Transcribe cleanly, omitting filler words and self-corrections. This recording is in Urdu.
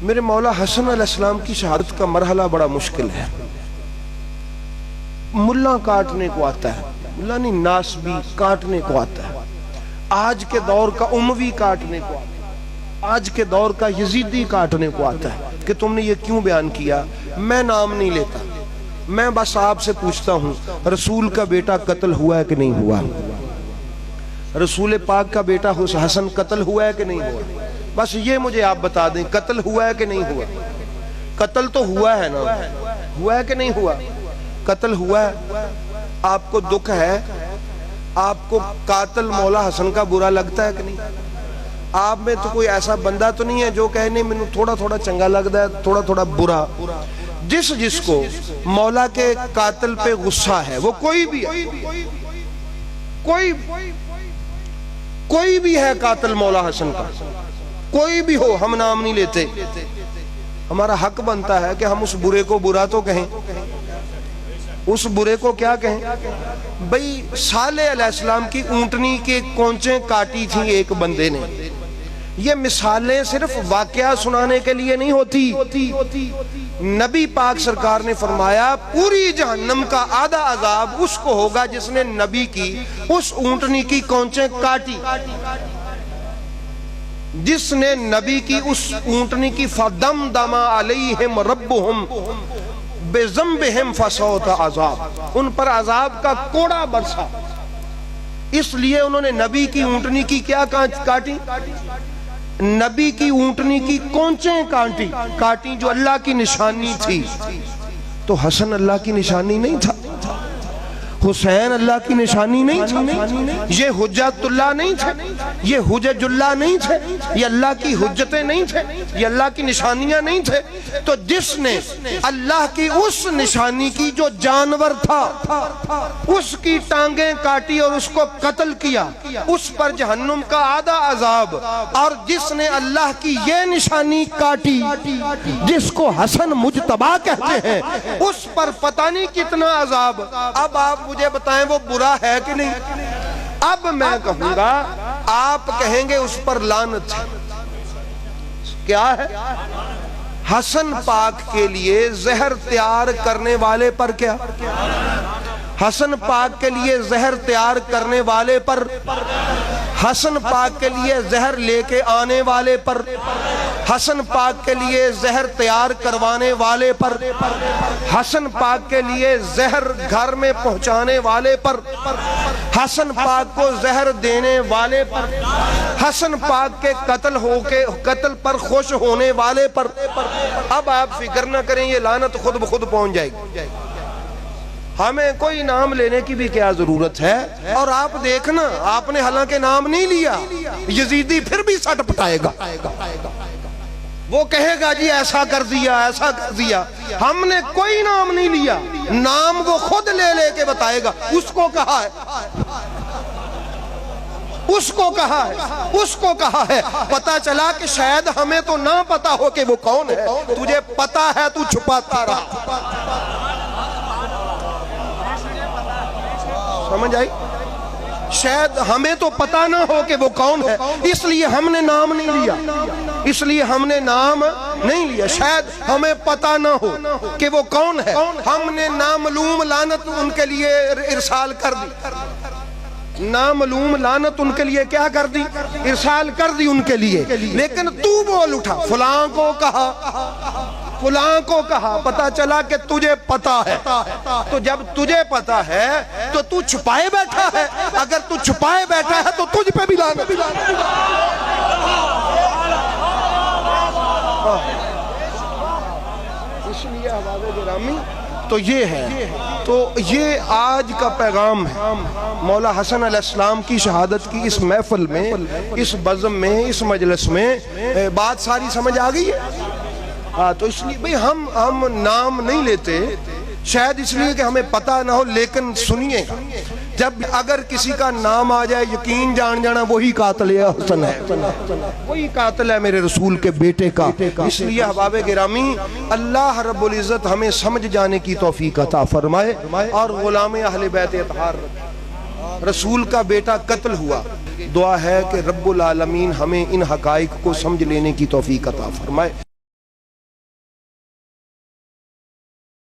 میرے مولا حسن علیہ السلام کی شہادت کا مرحلہ بڑا مشکل ہے. ملا کاٹنے کو آتا ہے, ملا نہیں ناسبی کاٹنے کو آتا ہے, آج کے دور کا اموی کاٹنے کو آتا ہے, آج کے دور کا یزیدی کاٹنے کو آتا ہے کہ تم نے یہ کیوں بیان کیا. میں نام نہیں لیتا, میں بس آپ سے پوچھتا ہوں رسول کا بیٹا قتل ہوا ہے کہ نہیں ہوا؟ رسول پاک کا بیٹا حسن قتل ہوا ہے کہ نہیں ہوا؟ بس یہ مجھے آپ بتا دیں, قتل ہوا ہے کہ نہیں ہوا؟ قتل تو ہوا ہے نا, ہوا ہے کہ نہیں ہوا؟ قتل ہوا ہے. آپ کو دکھ ہے, آپ کو قاتل مولا حسن کا برا لگتا ہے کہ نہیں؟ آپ میں تو کوئی ایسا بندہ تو نہیں ہے جو کہنے میں تھوڑا تھوڑا چنگا لگتا ہے, تھوڑا تھوڑا برا. جس کو مولا کے قاتل پہ غصہ ہے, وہ کوئی بھی ہے, کوئی بھی ہے قاتل مولا حسن کا, کوئی بھی ہو, ہم نام نہیں لیتے. ہمارا حق بنتا ہے کہ ہم اس برے کو برا تو کہیں, اس برے کو کیا کہیں. بھئی صالح علیہ السلام کی اونٹنی کے کونچیں کاٹی تھیں ایک بندے نے. یہ مثالیں صرف واقعہ سنانے کے لیے نہیں ہوتی. نبی پاک سرکار نے فرمایا پوری جہنم کا آدھا عذاب اس کو ہوگا جس نے نبی کی اس اونٹنی کی کونچیں کاٹی, جس نے نبی کی اس اونٹنی کی فَدَمْدَمَ عَلَيْهِمْ رَبُّهُمْ بِذَنبِهِمْ فَسَوْتَ عَذَاب, ان پر عذاب کا کوڑا برسا. اس لیے انہوں نے نبی کی اونٹنی کی کیا کاٹی؟ نبی کی اونٹنی کی کونچیں کاٹی جو اللہ کی نشانی تھی. تو حسن اللہ کی نشانی نہیں تھا, حسین اللہ کی نشانی نہیں تھا, یہ حجت اللہ نہیں تھے, یہ حجج اللہ نہیں تھے, یہ اللہ کی حجتیں نہیں تھے, یہ اللہ کی نشانیاں نہیں تھے. تو جس نے اللہ کی اس نشانی کی جو جانور تھا اس کی ٹانگیں کاٹی اور اس کو قتل کیا, اس پر جہنم کا آدھا عذاب. اور جس نے اللہ کی یہ نشانی کاٹی جس کو حسن مجتبی کہتے ہیں, اس پر پتہ نہیں کتنا عذاب. اب آپ مجھے بتائیں وہ برا ہے کہ نہیں؟ اب میں کہوں گا, آپ کہیں گے اس پر لعنت ہے. کیا ہے؟ حسن پاک کے لیے زہر تیار کرنے والے پر کیا؟ حسن پاک کے لیے زہر تیار کرنے والے پر, حسن پاک کے لیے زہر لے کے آنے والے پر, حسن پاک کے لیے زہر تیار کروانے والے پر, حسن پاک کے لیے زہر گھر میں پہنچانے والے پر, حسن پاک کو زہر دینے والے پر, حسن پاک کے قتل پر خوش ہونے والے پر. اب آپ فکر نہ کریں, یہ لعنت خود بخود پہنچ جائے گی. ہمیں کوئی نام لینے کی بھی کیا ضرورت ہے. اور آپ دیکھنا, آپ نے حالانکہ نام نہیں لیا, یزیدی پھر بھی سٹ پٹائے گا, وہ کہے گا جی ایسا کر دیا, ایسا کر دیا. ہم نے کوئی نام نہیں لیا, نام وہ خود لے کے بتائے گا. اس کو کہا ہے, اس کو کہا ہے, اس کو کہا ہے. پتا چلا کہ شاید ہمیں تو نہ پتا ہو کہ وہ کون ہے, تجھے پتا ہے تو چھپاتا رہا. سمجھ آئی؟ شاید ہمیں تو پتا نہ ہو کہ وہ کون ہے, اس لیے ہم نے نام نہیں لیا, اس لیے ہم نے نام نہیں لیا. شاید ہمیں پتا نہ ہو کہ وہ کون ہے, ہم نے نامعلوم لعنت ان کے لیے ارسال کر دی. نامعلوم لعنت ان کے لیے کیا کر دی؟ ارسال کر دی ان کے لیے. لیکن تو بول اٹھا, فلاں کو کہا, فلاں کو کہا. پتا چلا کہ تجھے پتا ہے. تو جب تجھے پتا ہے تو تو چھپائے بیٹھا ہے. اگر تو چھپائے بیٹھا ہے تو تجھ پہ بھی لعنت. اس لیے احباب گرامی تو یہ ہے. تو یہ آج کا پیغام ہے مولا حسن علیہ السلام کی شہادت کی اس محفل میں, اس بزم میں, اس مجلس میں. بات ساری سمجھ آ گئی ہے؟ تو اس لیے بھئی ہم نام نہیں لیتے, شاید اس لیے کہ ہمیں پتہ نہ ہو. لیکن سنیے, جب اگر کسی کا نام آ جائے یقین جان جانا وہی قاتل حسن ہے, وہی قاتل ہے میرے رسول کے بیٹے کا. اس لیے احباب گرامی اللہ رب العزت ہمیں سمجھ جانے کی توفیق عطا فرمائے اور غلام اہل بیت اطہار رکھے. رسول کا بیٹا قتل ہوا, دعا ہے کہ رب العالمین ہمیں ان حقائق کو سمجھ لینے کی توفیق عطا فرمائے.